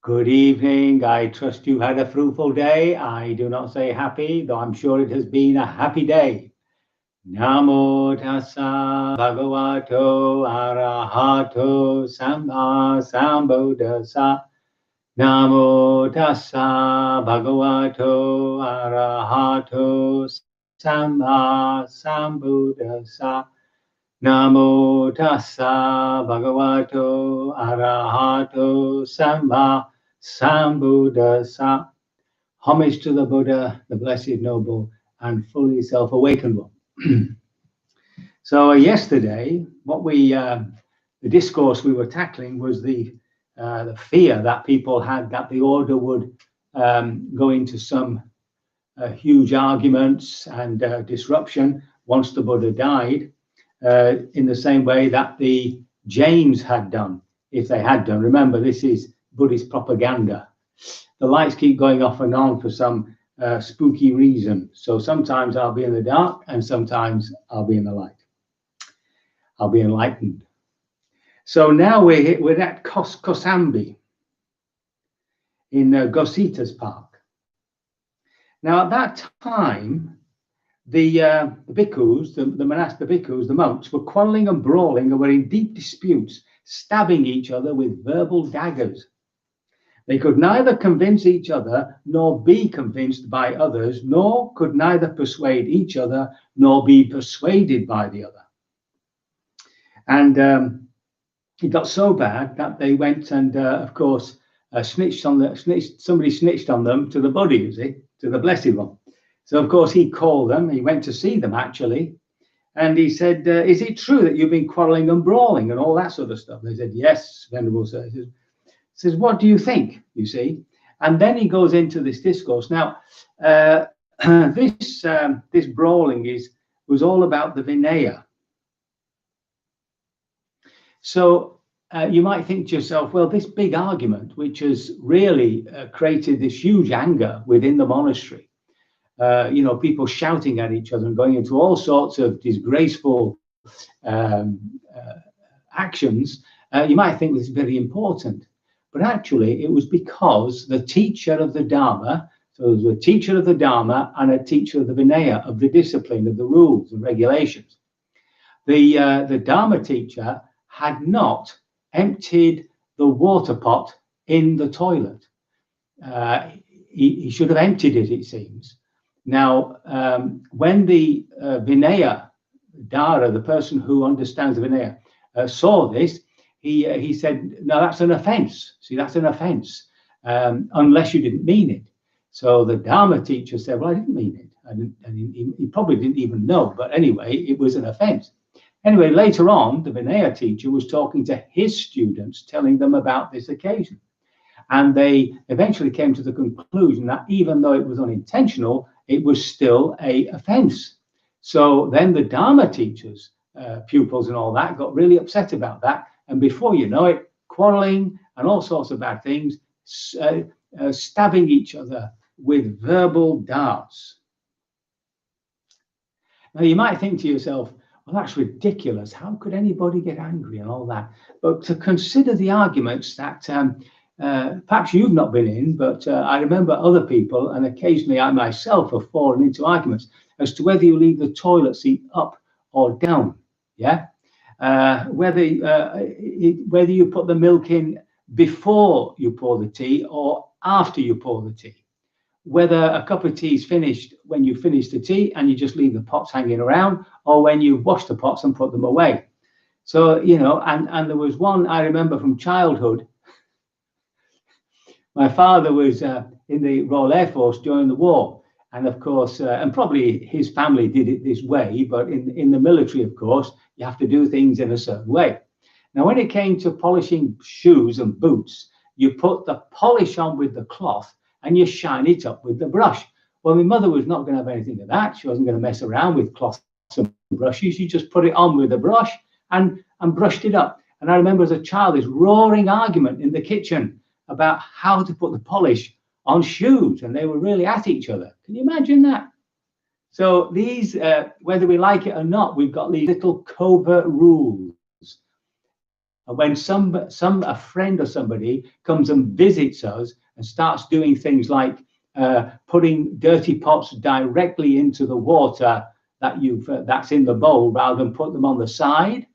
Good evening. I trust you had a fruitful day. I do not say happy, though I'm sure it has been a happy day. Namo tassa bhagavato arahato samma sambuddhassa. Namo tassa bhagavato arahato samma sambuddhassa. Namo tassa bhagavato arahato samma sambuddhassa. Homage to the Buddha, the blessed, noble, and fully self-awakened one. So yesterday, the discourse we were tackling was the fear that people had that the order would go into some huge arguments and disruption once the Buddha died. In the same way that the Jains had done, if they had done. Remember, this is Buddhist propaganda. The lights keep going off and on for some spooky reason. So sometimes I'll be in the dark and sometimes I'll be in the light. I'll be enlightened. So now we're at Kosambi in Gosita's Park. Now at that time, the bhikkhus, the bhikkhus, the monks, were quarreling and brawling and were in deep disputes, stabbing each other with verbal daggers. They could neither convince each other nor be convinced by others, nor could neither persuade each other nor be persuaded by the other. And it got so bad that they went and, of course, somebody snitched on them to the Buddha, you see, to the Blessed One. So, of course, he called them. He went to see them, actually. And he said, is it true that you've been quarreling and brawling and all that sort of stuff? They said, yes, Venerable Sir. He says, what do you think, you see? And then he goes into this discourse. Now, this brawling was all about the Vinaya. So you might think to yourself, well, this big argument, which has really created this huge anger within the monastery, people shouting at each other and going into all sorts of disgraceful actions, you might think this is very important. But actually, it was because the teacher of the Dharma, so there was a teacher of the Dharma and a teacher of the Vinaya, of the discipline, of the rules and regulations. The Dharma teacher had not emptied the water pot in the toilet. He should have emptied it, it seems. Now, when the Vinaya Dara, the person who understands the Vinaya, saw this, he said, no, that's an offense. See, that's an offense, unless you didn't mean it. So the Dharma teacher said, well, I didn't mean it. And he probably didn't even know. But anyway, it was an offense. Anyway, later on, the Vinaya teacher was talking to his students, telling them about this occasion. And they eventually came to the conclusion that even though it was unintentional, it was still an offense. So then the Dharma teachers, pupils and all that, got really upset about that. And before you know it, quarreling and all sorts of bad things, stabbing each other with verbal darts. Now, you might think to yourself, well, that's ridiculous. How could anybody get angry and all that? But to consider the arguments that perhaps you've not been in, but I remember other people, and occasionally I myself have fallen into arguments as to whether you leave the toilet seat up or down. Yeah, whether you put the milk in before you pour the tea or after you pour the tea. Whether a cup of tea is finished when you finish the tea and you just leave the pots hanging around, or when you wash the pots and put them away. So, and there was one I remember from childhood. My father was in the Royal Air Force during the war. And of course, and probably his family did it this way, but in the military, of course, you have to do things in a certain way. Now, when it came to polishing shoes and boots, you put the polish on with the cloth and you shine it up with the brush. Well, my mother was not going to have anything of that. She wasn't going to mess around with cloths and brushes. She just put it on with a brush and brushed it up. And I remember as a child, this roaring argument in the kitchen about how to put the polish on shoes, and they were really at each other. Can you imagine that? So these, whether we like it or not, we've got these little covert rules And when a friend or somebody comes and visits us and starts doing things like putting dirty pots directly into the water that's in the bowl rather than put them on the side,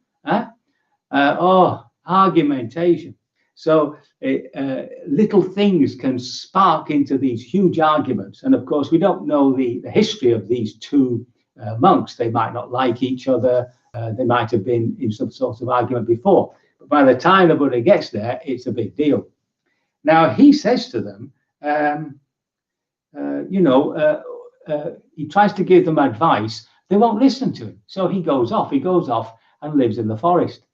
argumentation. So little things can spark into these huge arguments. And of course, we don't know the history of these two monks. They might not like each other. They might have been in some sort of argument before. But by the time the Buddha gets there, it's a big deal. Now, he says to them, he tries to give them advice. They won't listen to him. So he goes off and lives in the forest.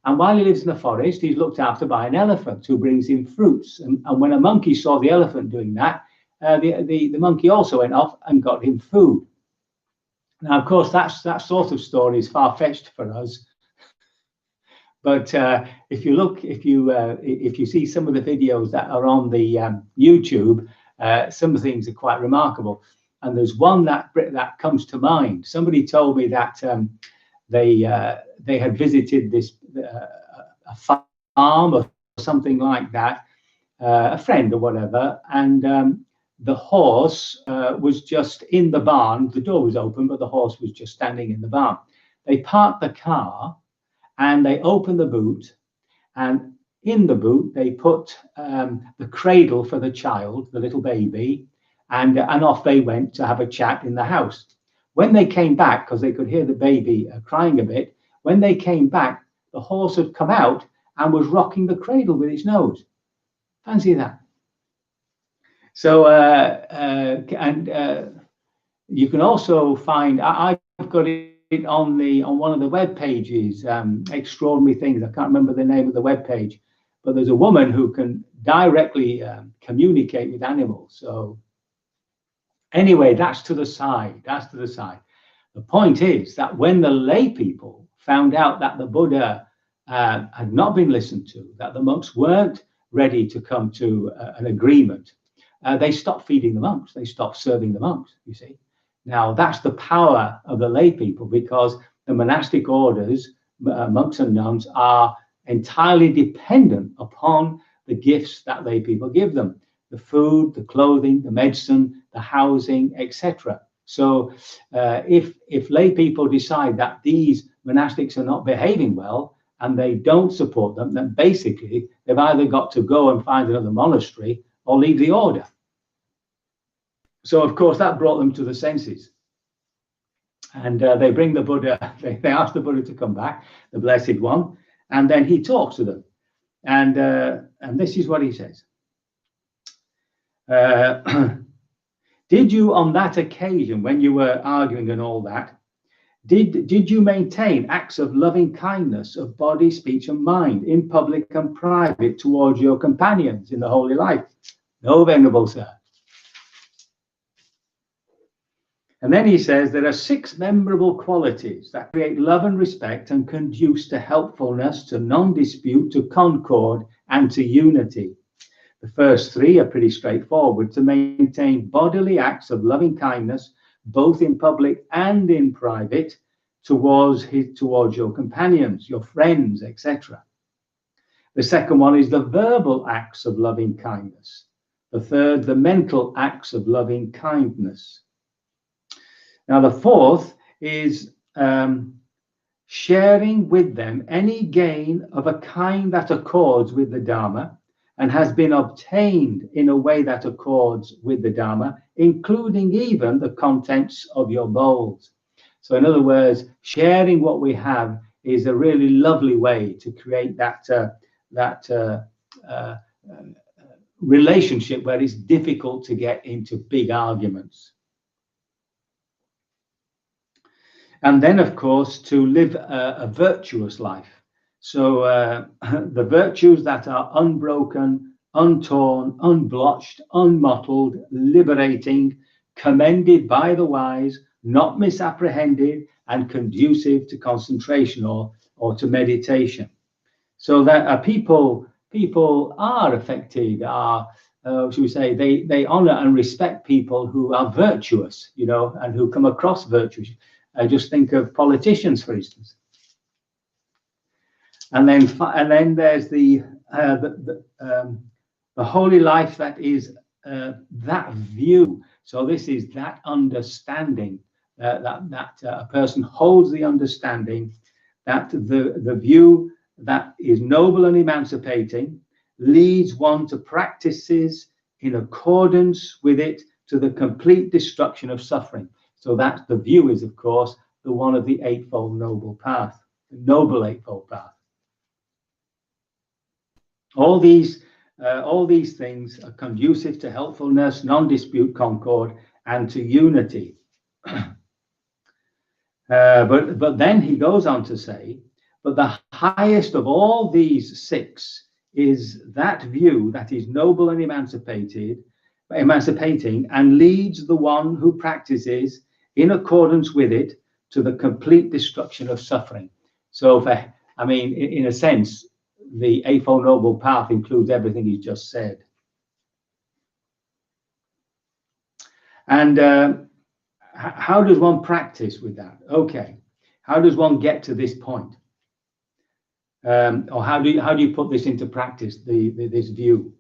And while he lives in the forest, he's looked after by an elephant who brings him fruits. And when a monkey saw the elephant doing that, the monkey also went off and got him food. Now, of course, that sort of story is far-fetched for us. But if you see some of the videos that are on the YouTube, some of the things are quite remarkable. And there's one that comes to mind. Somebody told me that they had visited this a farm or something like that, a friend or whatever, and the horse was just in the barn. The door was open, but the horse was just standing in the barn. They parked the car and they opened the boot, and in the boot they put the cradle for the child, the little baby, and off they went to have a chat in the house. When they came back, because they could hear the baby crying a bit, when they came back, the horse had come out and was rocking the cradle with its nose. Fancy that. So, you can also find, I've got it on one of the web pages, Extraordinary Things. I can't remember the name of the web page, but there's a woman who can directly communicate with animals. So anyway, that's to the side. The point is that when the lay people found out that the Buddha had not been listened to, that the monks weren't ready to come to an agreement, they stopped feeding the monks. They stopped serving the monks, you see. Now, that's the power of the lay people, because the monastic orders, monks and nuns, are entirely dependent upon the gifts that lay people give them. The food, the clothing, the medicine, the housing, etc. So if lay people decide that these monastics are not behaving well and they don't support them, then basically they've either got to go and find another monastery or leave the order. So of course that brought them to the senses. And they bring the Buddha, they ask the Buddha to come back, the Blessed One, and then he talks to them. And this is what he says. Did you, on that occasion, when you were arguing and all that, did you maintain acts of loving kindness of body, speech, and mind in public and private towards your companions in the holy life? No, Venerable Sir. And then he says there are 6 memorable qualities that create love and respect and conduce to helpfulness, to non-dispute, to concord, and to unity. The first 3 are pretty straightforward: to maintain bodily acts of loving kindness, both in public and in private, towards your companions, your friends, etc. The second one is the verbal acts of loving kindness. The third, the mental acts of loving kindness. Now, the fourth is sharing with them any gain of a kind that accords with the Dharma and has been obtained in a way that accords with the Dharma, including even the contents of your bowls. So in other words, sharing what we have is a really lovely way to create that relationship where it's difficult to get into big arguments. And then, of course, to live a virtuous life. So the virtues that are unbroken, untorn, unblotched, unmottled, liberating, commended by the wise, not misapprehended, and conducive to concentration or to meditation. So that people are affected, should we say, they honor and respect people who are virtuous, you know, and who come across virtuous. Just think of politicians, for instance. And then there's the holy life, that is that view. So this is that understanding, that a person holds the understanding that the view that is noble and emancipating leads one to practices in accordance with it to the complete destruction of suffering. So that the view is, of course, the one of the Eightfold Noble Path, the Noble Eightfold Path. All these things are conducive to helpfulness, non-dispute, concord, and to unity. But then he goes on to say, but the highest of all these six is that view that is noble and emancipating, and leads the one who practices in accordance with it to the complete destruction of suffering. So, I mean, in a sense, the Eightfold Noble Path includes everything he's just said. And how does one practice with that? Okay, how does one get to this point? Or how do you put this into practice, this view?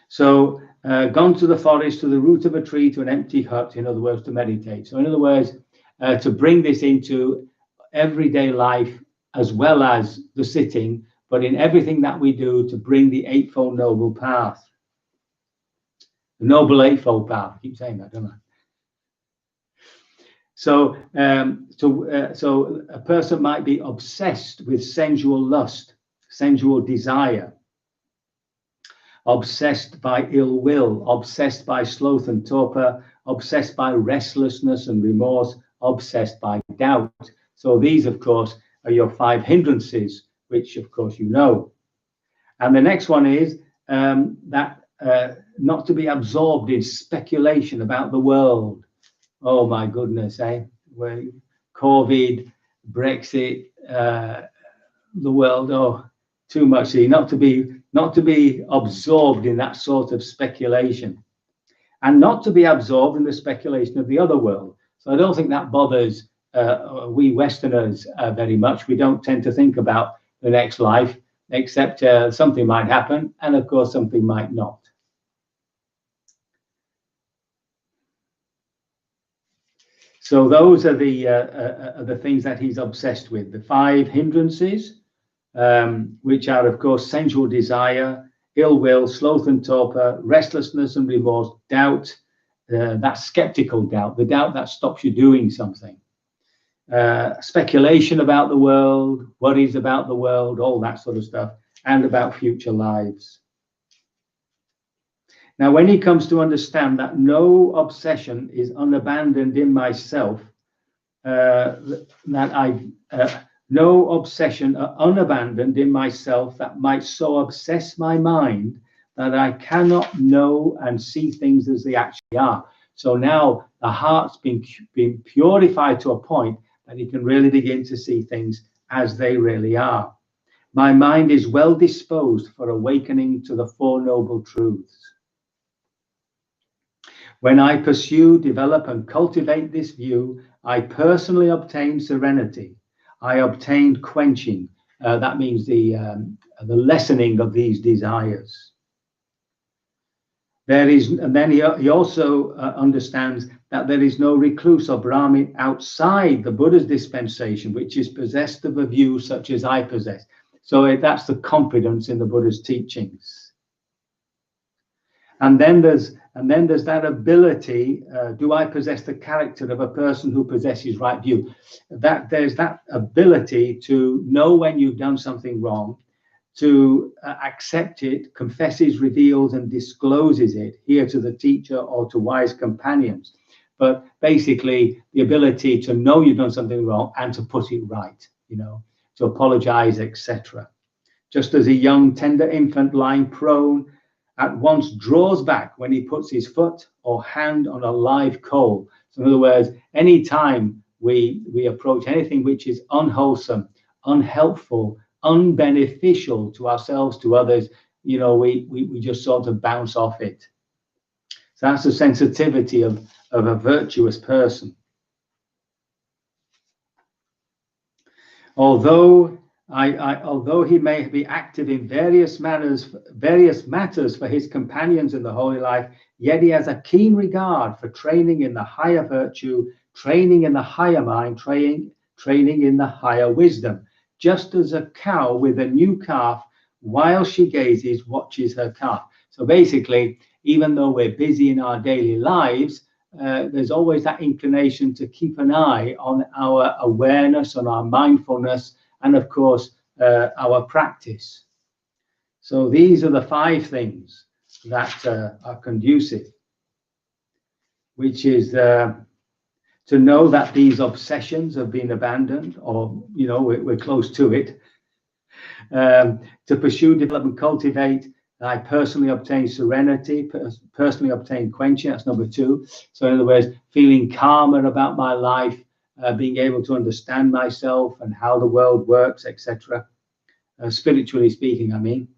So, gone to the forest, to the root of a tree, to an empty hut, in other words, to meditate. So in other words, to bring this into everyday life as well as the sitting, but in everything that we do, to bring the Eightfold Noble Path. The Noble Eightfold Path. I keep saying that, don't I? So, so a person might be obsessed with sensual lust, sensual desire, obsessed by ill will, obsessed by sloth and torpor, obsessed by restlessness and remorse, obsessed by doubt. So these, of course, are your 5 hindrances, which, of course, you know. And the next one is that not to be absorbed in speculation about the world. Oh my goodness, where COVID, Brexit, the world, oh, too much. See, not to be absorbed in that sort of speculation, and not to be absorbed in the speculation of the other world. So I don't think that bothers we Westerners very much. We don't tend to think about the next life, except something might happen, and of course something might not. So those are the things that he's obsessed with. The 5 hindrances, which are, of course, sensual desire, ill will, sloth and torpor, restlessness and remorse, doubt, that skeptical doubt, the doubt that stops you doing something, speculation about the world, worries about the world, all that sort of stuff, and about future lives. Now, when he comes to understand that no obsession is unabandoned in myself, no obsession unabandoned in myself that might so obsess my mind that I cannot know and see things as they actually are. So now the heart's been purified to a point that he can really begin to see things as they really are. My mind is well disposed for awakening to the 4 noble truths. When I pursue, develop, and cultivate this view, I personally obtain serenity. I obtain quenching. That means the lessening of these desires. And then he also understands that there is no recluse or Brahmin outside the Buddha's dispensation which is possessed of a view such as I possess. So that's the confidence in the Buddha's teachings. And then there's that ability. Do I possess the character of a person who possesses right view? That there's that ability to know when you've done something wrong, to accept it, confesses, reveals, and discloses it here to the teacher or to wise companions. But basically, the ability to know you've done something wrong and to put it right, to apologize, etc. Just as a young, tender infant lying prone at once draws back when he puts his foot or hand on a live coal. So in other words, any time we approach anything which is unwholesome, unhelpful, unbeneficial to ourselves, to others, we just sort of bounce off it. So that's the sensitivity of a virtuous person. Although Although he may be active in various matters for his companions in the holy life, yet he has a keen regard for training in the higher virtue, training in the higher mind, training in the higher wisdom, just as a cow with a new calf, while she gazes, watches her calf. So basically, even though we're busy in our daily lives, there's always that inclination to keep an eye on our awareness, on our mindfulness, and of course, our practice. So these are the 5 things that are conducive, which is to know that these obsessions have been abandoned, or, you know, we're close to it. To pursue, develop, cultivate. I personally obtain serenity, personally obtain quenching. That's number 2. So in other words, feeling calmer about my life, being able to understand myself and how the world works, etc. Spiritually speaking, I mean,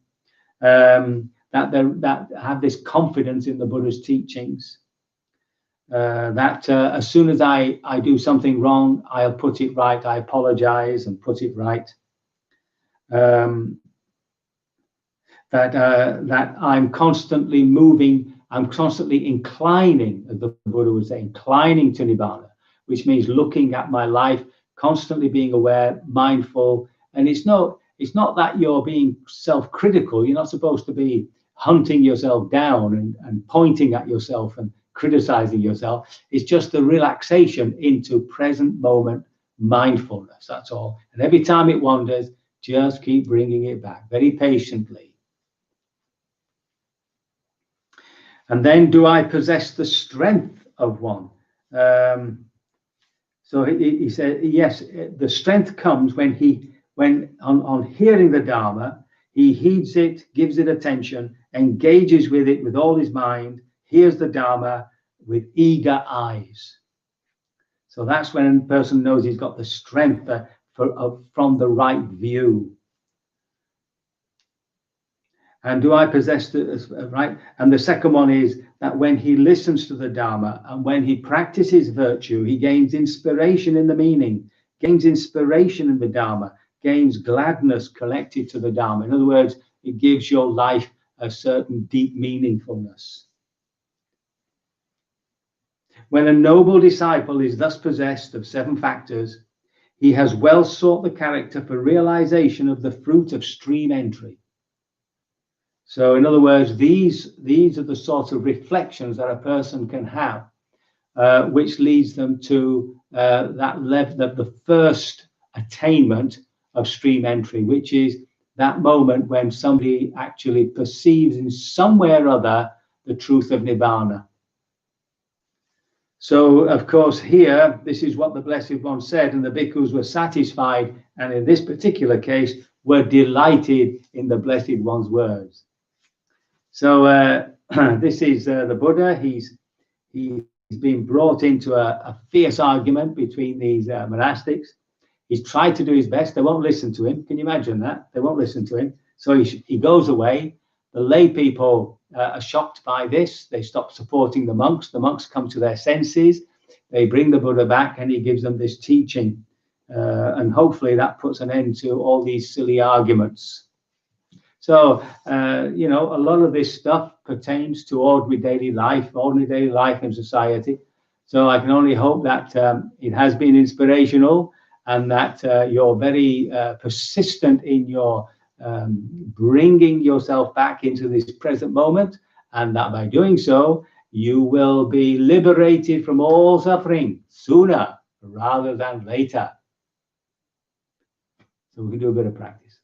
that have this confidence in the Buddha's teachings. That as soon as I do something wrong, I'll put it right. I apologize and put it right. That I'm constantly moving, I'm constantly inclining, as the Buddha would say, inclining to Nibbana, which means looking at my life, constantly being aware, mindful. And it's not that you're being self-critical. You're not supposed to be hunting yourself down and pointing at yourself and criticizing yourself. It's just the relaxation into present moment mindfulness, that's all. And every time it wanders, just keep bringing it back very patiently. And then, do I possess the strength of one? So he said, yes, the strength comes when on hearing the Dharma, he heeds it, gives it attention, engages with it with all his mind, hears the Dharma with eager eyes. So that's when a person knows he's got the strength from the right view. And do I possess the right? And the second one is that when he listens to the Dharma and when he practices virtue, he gains inspiration in the meaning, gains inspiration in the Dharma, gains gladness collected to the Dharma. In other words, it gives your life a certain deep meaningfulness. When a noble disciple is thus possessed of 7 factors, he has well sought the character for realization of the fruit of stream entry. So in other words, these are the sorts of reflections that a person can have, which leads them to that level, the first attainment of stream entry, which is that moment when somebody actually perceives in some way or other the truth of Nibbana. So, of course, here, this is what the Blessed One said, and the bhikkhus were satisfied, and in this particular case, were delighted in the Blessed One's words. So this is the Buddha. He's been brought into a fierce argument between these monastics. He's tried to do his best. They won't listen to him. Can you imagine that? They won't listen to him. So he goes away. The lay people are shocked by this. They stop supporting the monks. The monks come to their senses. They bring the Buddha back, and he gives them this teaching. And hopefully that puts an end to all these silly arguments. So, you know, a lot of this stuff pertains to ordinary daily life in society. So I can only hope that it has been inspirational, and that you're very persistent in your bringing yourself back into this present moment, and that by doing so, you will be liberated from all suffering sooner rather than later. So we can do a bit of practice.